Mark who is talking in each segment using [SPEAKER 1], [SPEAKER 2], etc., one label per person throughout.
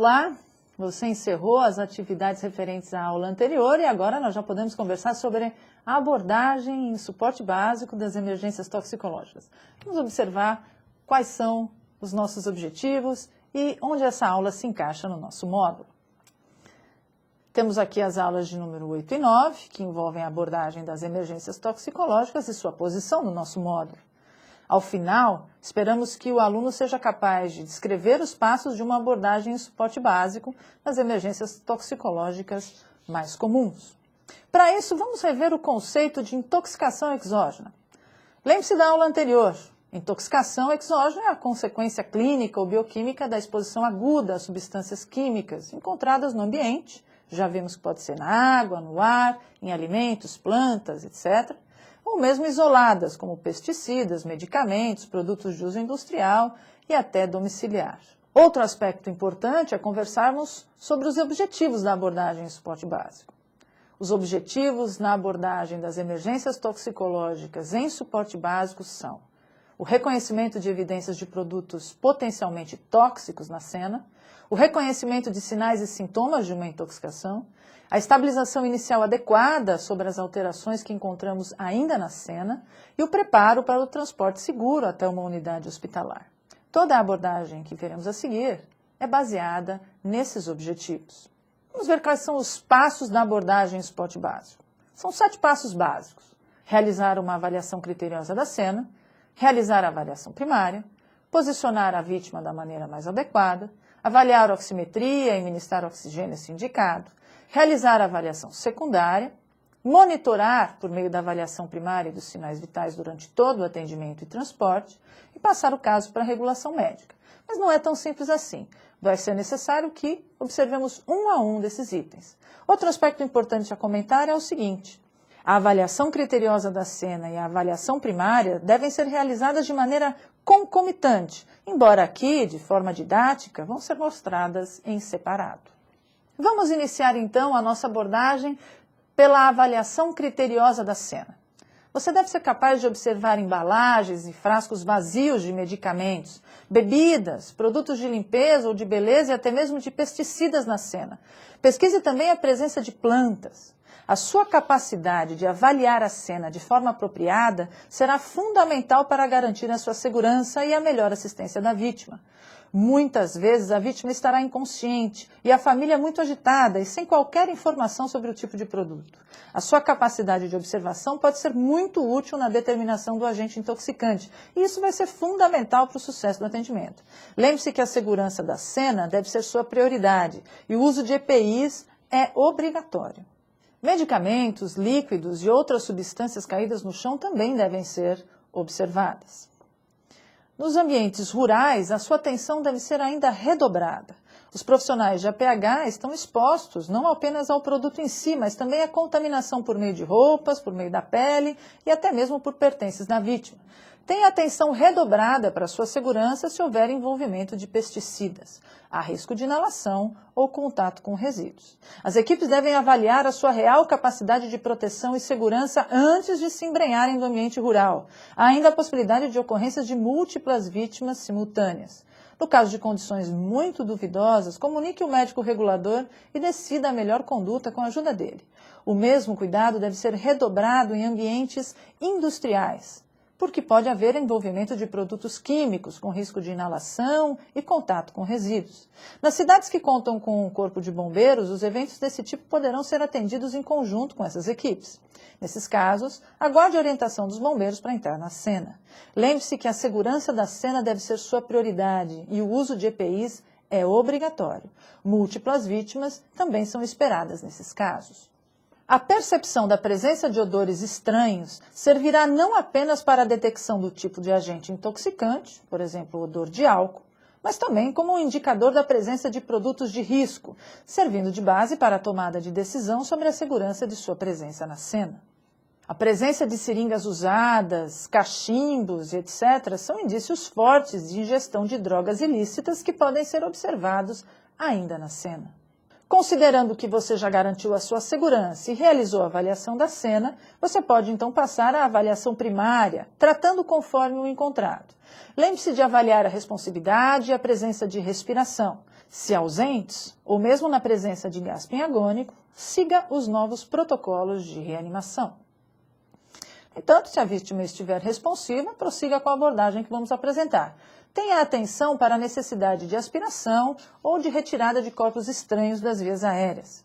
[SPEAKER 1] Olá, você encerrou as atividades referentes à aula anterior e agora nós já podemos conversar sobre a abordagem em suporte básico das emergências toxicológicas. Vamos observar quais são os nossos objetivos e onde essa aula se encaixa no nosso módulo. Temos aqui as aulas de número 8 e 9, que envolvem a abordagem das emergências toxicológicas e sua posição no nosso módulo. Ao final, esperamos que o aluno seja capaz de descrever os passos de uma abordagem em suporte básico nas emergências toxicológicas mais comuns. Para isso, vamos rever o conceito de intoxicação exógena. Lembre-se da aula anterior. Intoxicação exógena é a consequência clínica ou bioquímica da exposição aguda a substâncias químicas encontradas no ambiente. Já vimos que pode ser na água, no ar, em alimentos, plantas, etc., ou mesmo isoladas, como pesticidas, medicamentos, produtos de uso industrial e até domiciliar. Outro aspecto importante é conversarmos sobre os objetivos da abordagem em suporte básico. Os objetivos na abordagem das emergências toxicológicas em suporte básico são o reconhecimento de evidências de produtos potencialmente tóxicos na cena, o reconhecimento de sinais e sintomas de uma intoxicação, a estabilização inicial adequada sobre as alterações que encontramos ainda na cena e o preparo para o transporte seguro até uma unidade hospitalar. Toda a abordagem que veremos a seguir é baseada nesses objetivos. Vamos ver quais são os passos da abordagem em suporte básico. São 7 passos básicos. Realizar uma avaliação criteriosa da cena, realizar a avaliação primária, posicionar a vítima da maneira mais adequada, avaliar a oximetria e ministrar oxigênio se indicado, realizar a avaliação secundária, monitorar por meio da avaliação primária e dos sinais vitais durante todo o atendimento e transporte e passar o caso para a regulação médica. Mas não é tão simples assim. Vai ser necessário que observemos um a um desses itens. Outro aspecto importante a comentar é o seguinte: a avaliação criteriosa da cena e a avaliação primária devem ser realizadas de maneira concomitante, embora aqui, de forma didática, vão ser mostradas em separado. Vamos iniciar então a nossa abordagem pela avaliação criteriosa da cena. Você deve ser capaz de observar embalagens e frascos vazios de medicamentos, bebidas, produtos de limpeza ou de beleza e até mesmo de pesticidas na cena. Pesquise também a presença de plantas. A sua capacidade de avaliar a cena de forma apropriada será fundamental para garantir a sua segurança e a melhor assistência da vítima. Muitas vezes a vítima estará inconsciente e a família muito agitada e sem qualquer informação sobre o tipo de produto. A sua capacidade de observação pode ser muito útil na determinação do agente intoxicante e isso vai ser fundamental para o sucesso do atendimento. Lembre-se que a segurança da cena deve ser sua prioridade e o uso de EPIs é obrigatório. Medicamentos, líquidos e outras substâncias caídas no chão também devem ser observadas. Nos ambientes rurais, a sua atenção deve ser ainda redobrada. Os profissionais de APH estão expostos não apenas ao produto em si, mas também à contaminação por meio de roupas, por meio da pele e até mesmo por pertences da vítima. Tenha atenção redobrada para sua segurança se houver envolvimento de pesticidas. Há risco de inalação ou contato com resíduos. As equipes devem avaliar a sua real capacidade de proteção e segurança antes de se embrenharem no ambiente rural. Há ainda a possibilidade de ocorrências de múltiplas vítimas simultâneas. No caso de condições muito duvidosas, comunique o médico regulador e decida a melhor conduta com a ajuda dele. O mesmo cuidado deve ser redobrado em ambientes industriais, porque pode haver envolvimento de produtos químicos com risco de inalação e contato com resíduos. Nas cidades que contam com um corpo de bombeiros, os eventos desse tipo poderão ser atendidos em conjunto com essas equipes. Nesses casos, aguarde a orientação dos bombeiros para entrar na cena. Lembre-se que a segurança da cena deve ser sua prioridade e o uso de EPIs é obrigatório. Múltiplas vítimas também são esperadas nesses casos. A percepção da presença de odores estranhos servirá não apenas para a detecção do tipo de agente intoxicante, por exemplo, o odor de álcool, mas também como um indicador da presença de produtos de risco, servindo de base para a tomada de decisão sobre a segurança de sua presença na cena. A presença de seringas usadas, cachimbos, etc., são indícios fortes de ingestão de drogas ilícitas que podem ser observados ainda na cena. Considerando que você já garantiu a sua segurança e realizou a avaliação da cena, você pode então passar à avaliação primária, tratando conforme o encontrado. Lembre-se de avaliar a responsividade e a presença de respiração. Se ausentes, ou mesmo na presença de gás pinagônico, siga os novos protocolos de reanimação. Entanto, se a vítima estiver responsiva, prossiga com a abordagem que vamos apresentar. Tenha atenção para a necessidade de aspiração ou de retirada de corpos estranhos das vias aéreas.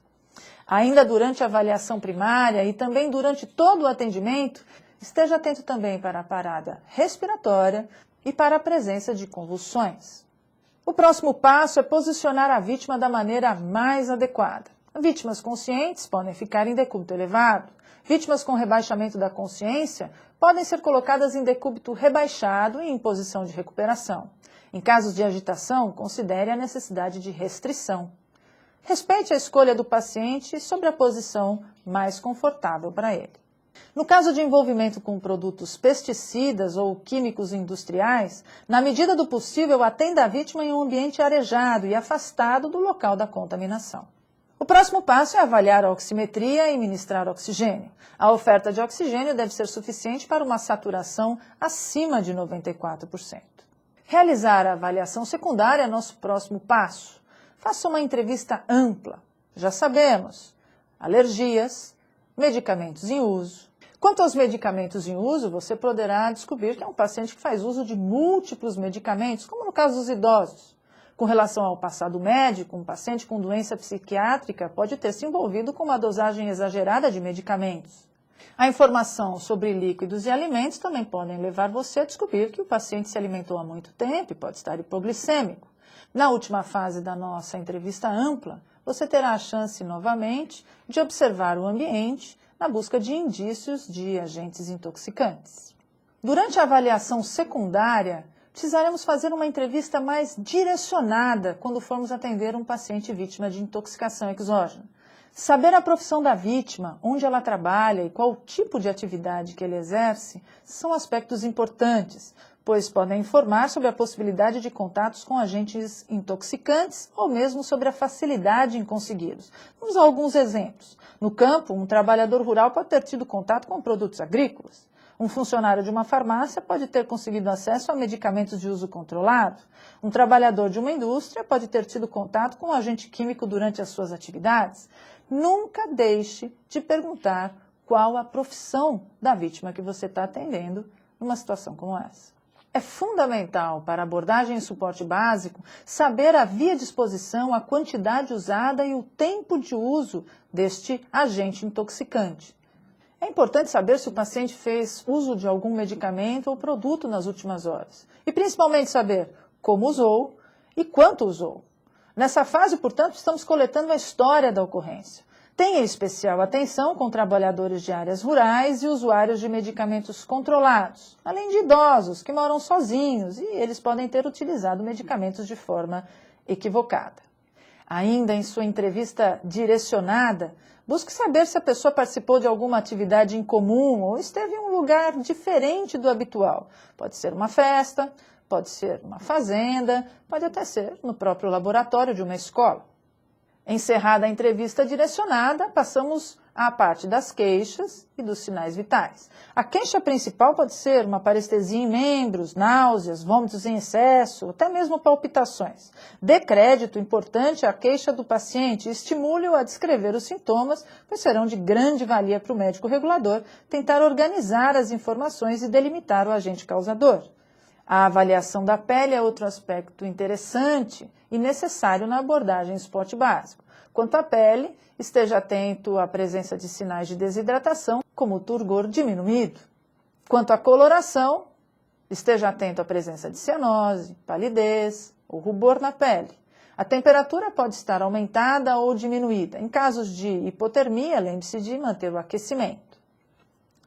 [SPEAKER 1] Ainda durante a avaliação primária e também durante todo o atendimento, esteja atento também para a parada respiratória e para a presença de convulsões. O próximo passo é posicionar a vítima da maneira mais adequada. Vítimas conscientes podem ficar em decúbito elevado. Vítimas com rebaixamento da consciência podem ser colocadas em decúbito rebaixado e em posição de recuperação. Em casos de agitação, considere a necessidade de restrição. Respeite a escolha do paciente sobre a posição mais confortável para ele. No caso de envolvimento com produtos pesticidas ou químicos industriais, na medida do possível, atenda a vítima em um ambiente arejado e afastado do local da contaminação. O próximo passo é avaliar a oximetria e ministrar oxigênio. A oferta de oxigênio deve ser suficiente para uma saturação acima de 94%. Realizar a avaliação secundária é nosso próximo passo. Faça uma entrevista ampla. Já sabemos, alergias, medicamentos em uso. Quanto aos medicamentos em uso, você poderá descobrir que é um paciente que faz uso de múltiplos medicamentos, como no caso dos idosos. Com relação ao passado médico, um paciente com doença psiquiátrica pode ter se envolvido com uma dosagem exagerada de medicamentos. A informação sobre líquidos e alimentos também podem levar você a descobrir que o paciente se alimentou há muito tempo e pode estar hipoglicêmico. Na última fase da nossa entrevista ampla, você terá a chance novamente de observar o ambiente na busca de indícios de agentes intoxicantes. Durante a avaliação secundária, precisaremos fazer uma entrevista mais direcionada quando formos atender um paciente vítima de intoxicação exógena. Saber a profissão da vítima, onde ela trabalha e qual tipo de atividade que ele exerce são aspectos importantes, pois podem informar sobre a possibilidade de contatos com agentes intoxicantes ou mesmo sobre a facilidade em consegui-los. Vamos a alguns exemplos. No campo, um trabalhador rural pode ter tido contato com produtos agrícolas. Um funcionário de uma farmácia pode ter conseguido acesso a medicamentos de uso controlado. Um trabalhador de uma indústria pode ter tido contato com um agente químico durante as suas atividades. Nunca deixe de perguntar qual a profissão da vítima que você está atendendo numa situação como essa. É fundamental para a abordagem e suporte básico saber a via de exposição, a quantidade usada e o tempo de uso deste agente intoxicante. É importante saber se o paciente fez uso de algum medicamento ou produto nas últimas horas. E principalmente saber como usou e quanto usou. Nessa fase, portanto, estamos coletando a história da ocorrência. Tenha especial atenção com trabalhadores de áreas rurais e usuários de medicamentos controlados, além de idosos que moram sozinhos e eles podem ter utilizado medicamentos de forma equivocada. Ainda em sua entrevista direcionada, busque saber se a pessoa participou de alguma atividade em comum ou esteve em um lugar diferente do habitual. Pode ser uma festa, pode ser uma fazenda, pode até ser no próprio laboratório de uma escola. Encerrada a entrevista direcionada, passamos à parte das queixas e dos sinais vitais. A queixa principal pode ser uma parestesia em membros, náuseas, vômitos em excesso, até mesmo palpitações. Dê crédito importante à queixa do paciente e estimule-o a descrever os sintomas, pois serão de grande valia para o médico regulador tentar organizar as informações e delimitar o agente causador. A avaliação da pele é outro aspecto interessante e necessário na abordagem suporte básico. Quanto à pele, esteja atento à presença de sinais de desidratação, como o turgor diminuído. Quanto à coloração, esteja atento à presença de cianose, palidez ou rubor na pele. A temperatura pode estar aumentada ou diminuída. Em casos de hipotermia, lembre-se de manter o aquecimento.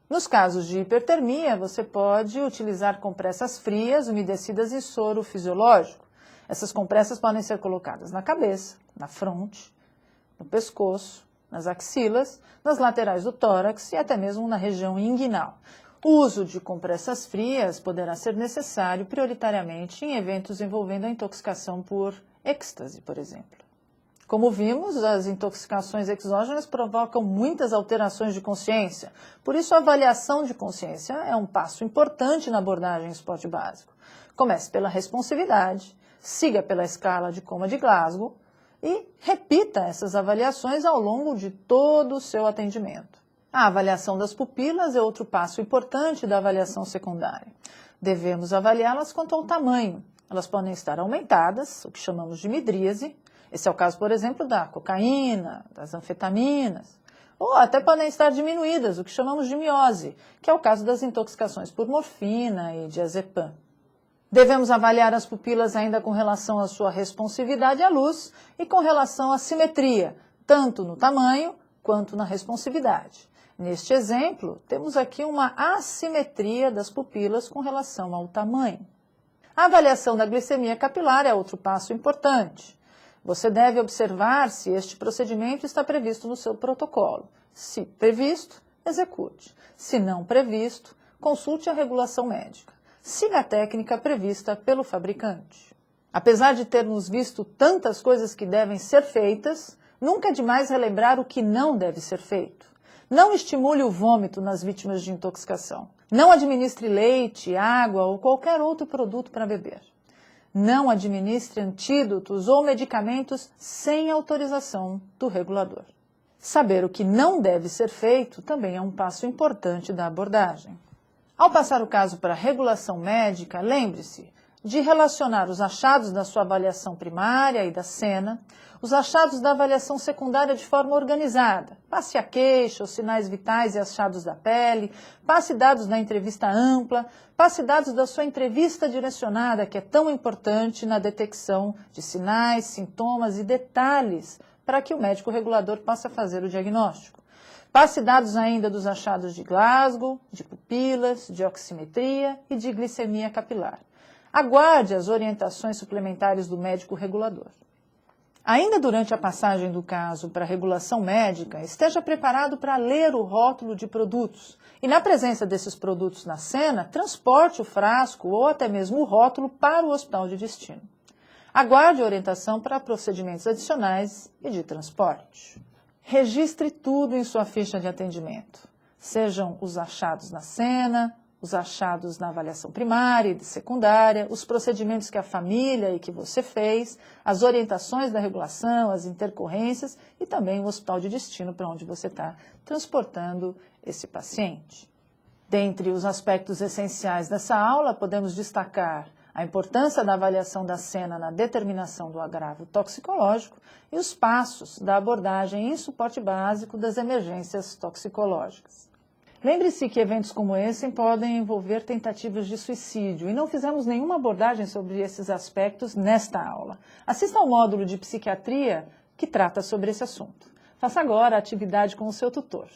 [SPEAKER 1] Nos casos de hipertermia, você pode utilizar compressas frias umedecidas em soro fisiológico. Essas compressas podem ser colocadas na cabeça, na fronte, no pescoço, nas axilas, nas laterais do tórax e até mesmo na região inguinal. O uso de compressas frias poderá ser necessário prioritariamente em eventos envolvendo a intoxicação por êxtase, por exemplo. Como vimos, as intoxicações exógenas provocam muitas alterações de consciência. Por isso, a avaliação de consciência é um passo importante na abordagem em suporte básico. Comece pela responsividade, Siga pela escala de Coma de Glasgow e repita essas avaliações ao longo de todo o seu atendimento. A avaliação das pupilas é outro passo importante da avaliação secundária. Devemos avaliá-las quanto ao tamanho. Elas podem estar aumentadas, o que chamamos de midríase. Esse é o caso, por exemplo, da cocaína, das anfetaminas. Ou até podem estar diminuídas, o que chamamos de miose, que é o caso das intoxicações por morfina e diazepam. Devemos avaliar as pupilas ainda com relação à sua responsividade à luz e com relação à simetria, tanto no tamanho quanto na responsividade. Neste exemplo, temos aqui uma assimetria das pupilas com relação ao tamanho. A avaliação da glicemia capilar é outro passo importante. Você deve observar se este procedimento está previsto no seu protocolo. Se previsto, execute. Se não previsto, consulte a regulação médica. Siga a técnica prevista pelo fabricante. Apesar de termos visto tantas coisas que devem ser feitas, nunca é demais relembrar o que não deve ser feito. Não estimule o vômito nas vítimas de intoxicação. Não administre leite, água ou qualquer outro produto para beber. Não administre antídotos ou medicamentos sem autorização do regulador. Saber o que não deve ser feito também é um passo importante da abordagem. Ao passar o caso para a regulação médica, lembre-se de relacionar os achados da sua avaliação primária e da cena, os achados da avaliação secundária de forma organizada. Passe a queixa, os sinais vitais e achados da pele, passe dados da entrevista ampla, passe dados da sua entrevista direcionada, que é tão importante na detecção de sinais, sintomas e detalhes para que o médico regulador possa fazer o diagnóstico. Passe dados ainda dos achados de Glasgow, de pupilas, de oximetria e de glicemia capilar. Aguarde as orientações suplementares do médico regulador. Ainda durante a passagem do caso para a regulação médica, esteja preparado para ler o rótulo de produtos e, na presença desses produtos na cena, transporte o frasco ou até mesmo o rótulo para o hospital de destino. Aguarde a orientação para procedimentos adicionais e de transporte. Registre tudo em sua ficha de atendimento, sejam os achados na cena, os achados na avaliação primária e secundária, os procedimentos que a família e que você fez, as orientações da regulação, as intercorrências e também o hospital de destino para onde você está transportando esse paciente. Dentre os aspectos essenciais dessa aula, podemos destacar a importância da avaliação da cena na determinação do agravo toxicológico e os passos da abordagem em suporte básico das emergências toxicológicas. Lembre-se que eventos como esse podem envolver tentativas de suicídio e não fizemos nenhuma abordagem sobre esses aspectos nesta aula. Assista ao módulo de psiquiatria que trata sobre esse assunto. Faça agora a atividade com o seu tutor.